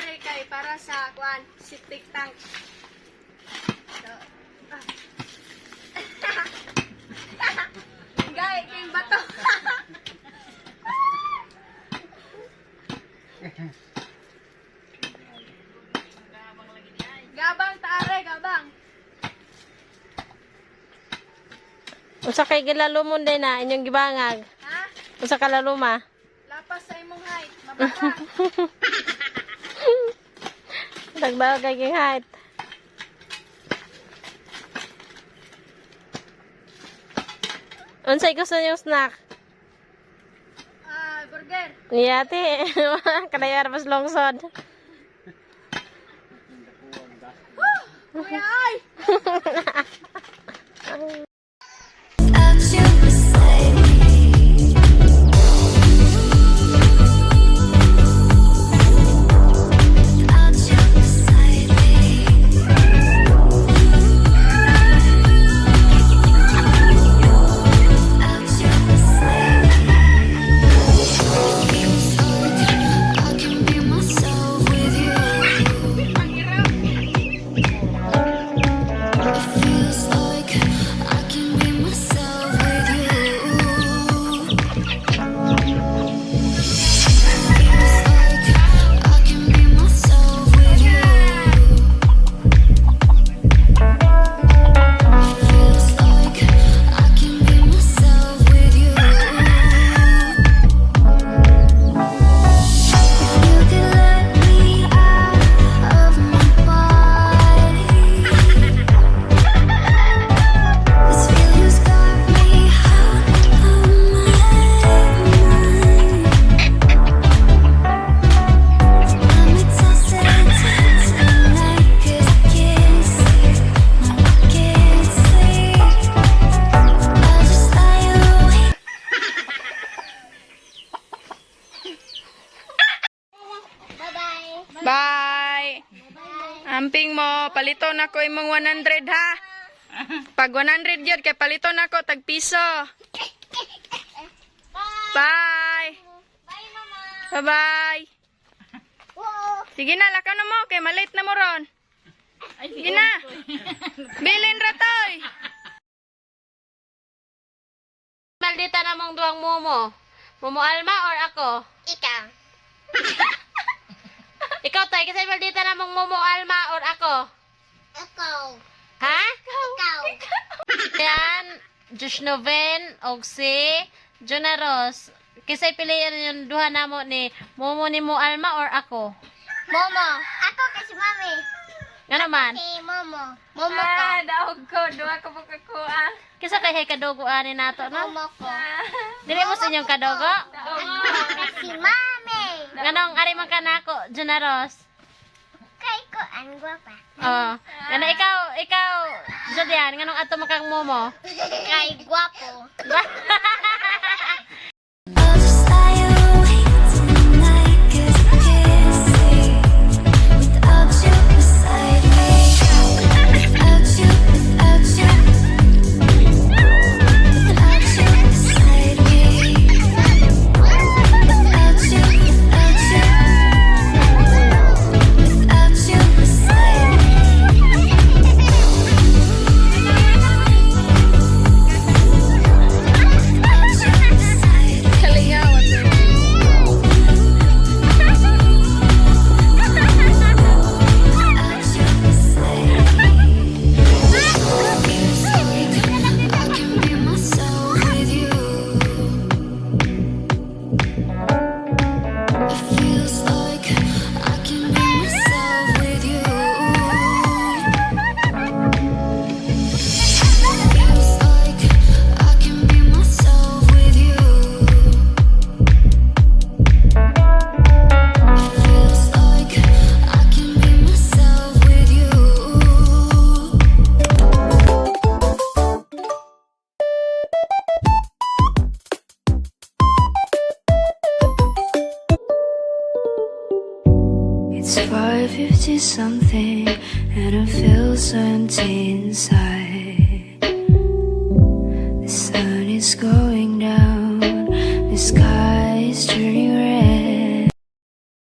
Ari kay para sa kuan, septic tank. So, Gay, king bato. Gabang taare, gabang. Usa kay gilalumon din na inyong gibangag. Ha? Usa ka laluma. Lapas sa imong height, mababa. Dagdag kay king height. Unsay gusto niyong snack? Burger. Iyati. Kadayar pas longsod. Kuya ay. Bye. Amping mo, palito na ko imong 100 ha. Pag 100 yun, kay palito na ko tag piso. Bye. Bye, Mama. Bye-bye. Sige na, lakaw na mo, kay malate na mo ron. Sige na. Bilin ratoy. Maldita namong duwang momo. Momo Alma or ako? Ikaw. Ikaw tay, kasi maldita namong Momo Alma or ako? Ikaw. Ha? Ikaw. Yan, Josh Noven, og si Jonaros. Kisay pilihan yung duha namo ni Momo ni Mo Alma or ako? Momo. Ako kasi mami. Nga naman? Si Momo. Momo ko. Daog ko, duwa ko po kakuha. Kisa kay kadogo ani nato, no? Momo ko. Dili mo sa inyong kadogo? Ako kasi mami. Nganong ari man ka nako, Jonaros? Kay ko ang gwapa. Oh. Ano ikaw, Jodian, nganong ato makang Momo? Kay gwapo. It's 5:50 something and I feel so empty inside. The sun is going down, the sky